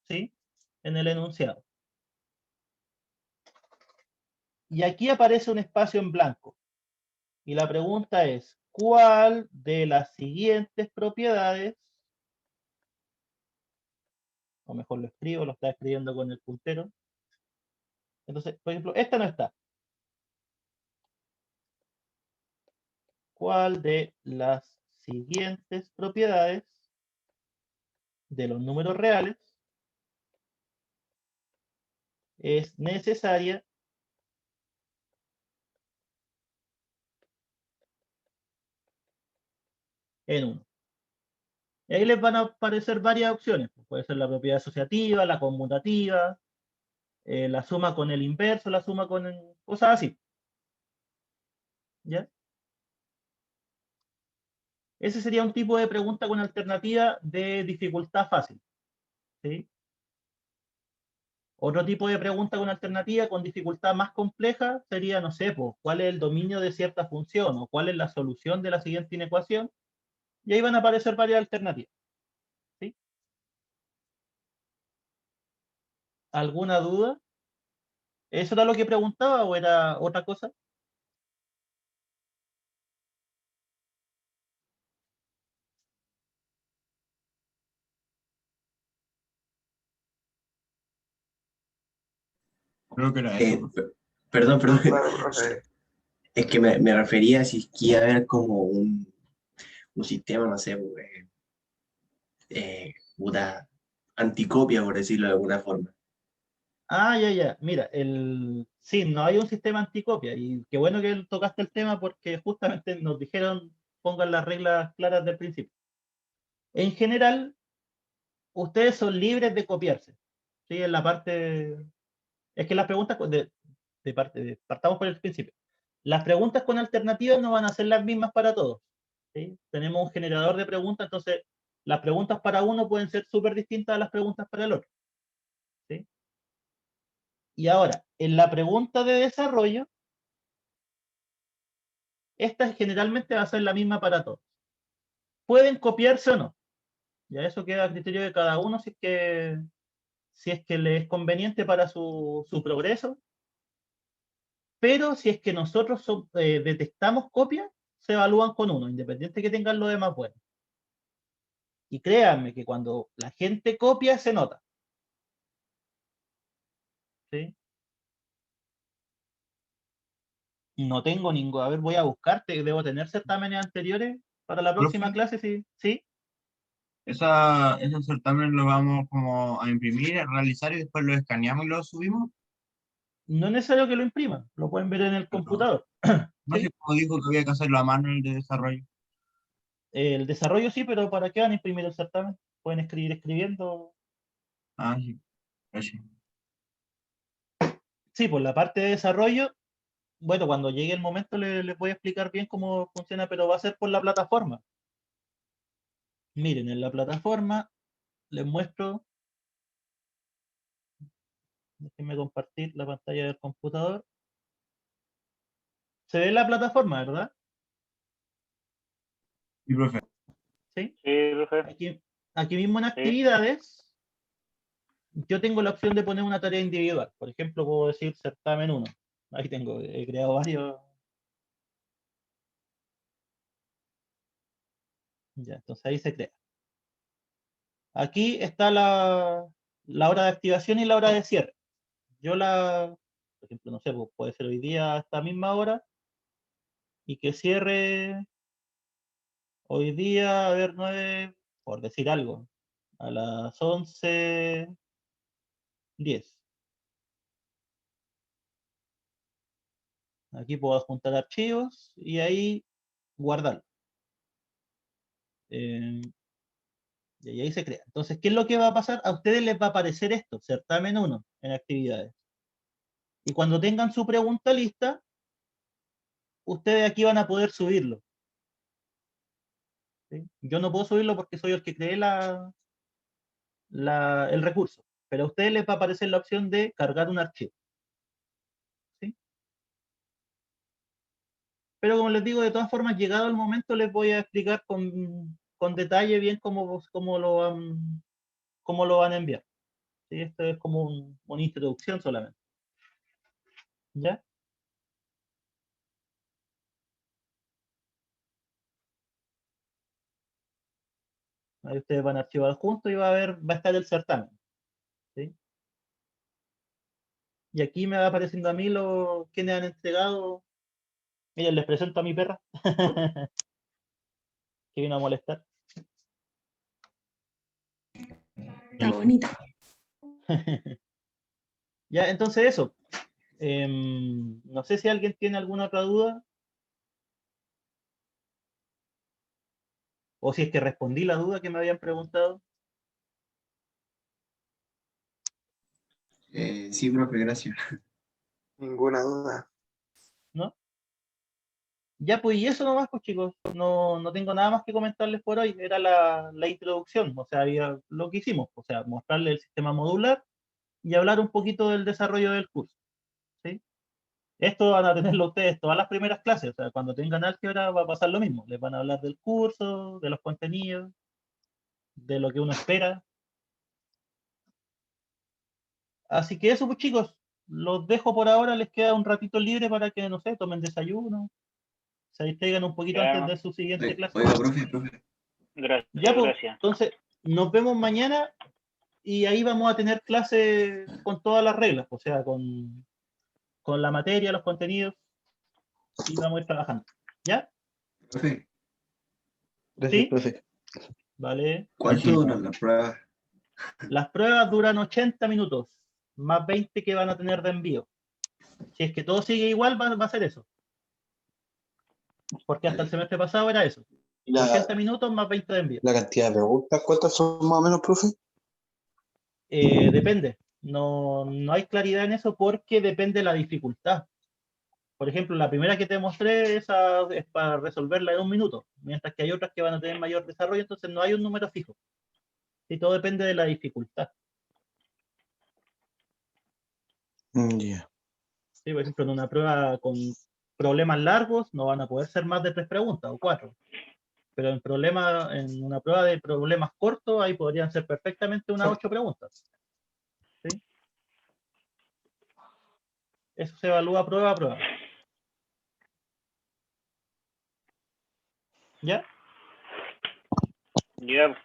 ¿sí? En el enunciado. Y aquí aparece un espacio en blanco. Y la pregunta es, ¿cuál de las siguientes propiedades, o mejor lo escribo, lo está escribiendo con el puntero? Entonces, por ejemplo, esta no está. ¿Cuál de las siguientes propiedades de los números reales es necesaria en 1. Y ahí les van a aparecer varias opciones. Puede ser la propiedad asociativa, la conmutativa, la suma con el inverso, la suma con cosas así. ¿Ya? Ese sería un tipo de pregunta con alternativa de dificultad fácil. ¿Sí? Otro tipo de pregunta con alternativa con dificultad más compleja sería, no sé, pues, cuál es el dominio de cierta función o cuál es la solución de la siguiente inecuación. Y ahí van a aparecer varias alternativas. ¿Sí? ¿Alguna duda? ¿Eso era lo que preguntaba o era otra cosa? Creo que era eso. Perdón, perdón. Claro, profe. Es que me refería a si es que iba a haber como un sistema, no sé, pues, una anticopia, por decirlo de alguna forma. Ah, ya. Mira, sí, no hay un sistema anticopia. Y qué bueno que tocaste el tema porque justamente nos dijeron pongan las reglas claras del principio. En general, ustedes son libres de copiarse. ¿Sí? En la parte. Es que las preguntas partamos por el principio. Las preguntas con alternativas no van a ser las mismas para todos. ¿Sí? Tenemos un generador de preguntas, entonces las preguntas para uno pueden ser súper distintas a las preguntas para el otro. ¿Sí? Y ahora, en la pregunta de desarrollo, esta generalmente va a ser la misma para todos. Pueden copiarse o no. Ya eso queda a criterio de cada uno si es que le es conveniente para su progreso. Pero si es que nosotros detectamos copias, se evalúan con 1, independiente que tengan lo demás bueno. Y créanme que cuando la gente copia, se nota. ¿Sí? No tengo ningún. A ver, voy a buscarte. Debo tener certámenes anteriores para la próxima Profe, clase, ¿sí? ¿Sí? esos certámenes los vamos como a imprimir, a realizar y después los escaneamos y los subimos. No es necesario que lo impriman, lo pueden ver en el Pero, computador. no sé ¿Sí? cómo dijo que había que hacerlo a mano el de desarrollo. El desarrollo sí, pero ¿para qué van a imprimir el certamen? Pueden escribir escribiendo. Ah, sí. Gracias. Sí, por la parte de desarrollo, bueno, cuando llegue el momento les voy a explicar bien cómo funciona, pero va a ser por la plataforma. Miren, en la plataforma les muestro, déjenme compartir la pantalla del computador. Se ve la plataforma, ¿verdad? Sí, profe. ¿Sí? Sí, profe. Aquí mismo en actividades, yo tengo la opción de poner una tarea individual. Por ejemplo, puedo decir certamen 1. Ahí tengo, he creado varios. Ya, entonces ahí se crea. Aquí está la hora de activación y la hora de cierre. Por ejemplo, no sé, pues, puede ser hoy día a esta misma hora y que cierre hoy día, a ver, 9, por decir algo, a las 11:10. Aquí puedo adjuntar archivos y ahí guardar. Y ahí se crea. Entonces, ¿qué es lo que va a pasar? A ustedes les va a aparecer esto, certamen 1 en actividades. Y cuando tengan su pregunta lista, ustedes aquí van a poder subirlo. ¿Sí? Yo no puedo subirlo porque soy el que creé el recurso, pero a ustedes les va a aparecer la opción de cargar un archivo. ¿Sí? Pero como les digo, de todas formas, llegado el momento, les voy a explicar con detalle bien cómo lo van a enviar. ¿Sí? Esto es como una introducción solamente. ¿Ya? Ahí ustedes van a archivar juntos y va a estar el certamen. ¿Sí? Y aquí me va apareciendo a mí quienes han entregado. Miren, les presento a mi perra. Que vino a molestar. Está bonita. Ya, entonces eso. No sé si alguien tiene alguna otra duda. O si es que respondí la duda que me habían preguntado. Sí, profe, gracias. Ninguna duda. ¿No? Ya, pues, y eso nomás, pues, chicos. No tengo nada más que comentarles por hoy. Era la introducción, o sea, lo que hicimos, o sea, mostrarles el sistema modular y hablar un poquito del desarrollo del curso. ¿Sí? Esto van a tenerlo ustedes todas las primeras clases, o sea, cuando tengan álgebra va a pasar lo mismo. Les van a hablar del curso, de los contenidos, de lo que uno espera. Así que eso, pues, chicos, los dejo por ahora. Les queda un ratito libre para que, no sé, tomen desayuno, se distraigan un poquito Ya, antes de su siguiente clase. Oiga, profe. gracias, Ya, pues, gracias. entonces, nos vemos mañana y ahí vamos a tener clase con todas las reglas, o sea, con la materia, los contenidos, y vamos a ir trabajando. ¿Ya? Profe, Gracias, ¿Sí? profe. Vale. ¿cuánto duran las pruebas? Las pruebas duran 80 minutos, más 20 que van a tener de envío. Si es que todo sigue igual, va a ser eso. Porque hasta el Vale. semestre pasado era eso. ¿Y la, 80 minutos más 20 de envío. la cantidad de preguntas, cuántas son más o menos, profe? Depende. No hay claridad en eso porque depende de la dificultad. Por ejemplo, la primera que te mostré, esa es para resolverla en un minuto, mientras que hay otras que van a tener mayor desarrollo, entonces no hay un número fijo. Y todo depende de la dificultad. Ya. Sí, por ejemplo, en una prueba con problemas largos no van a poder ser más de 3 preguntas o 4. Pero en una prueba de problemas cortos, ahí podrían ser perfectamente unas 8 preguntas. ¿Sí? Eso se evalúa prueba a prueba. ¿Ya? Ya,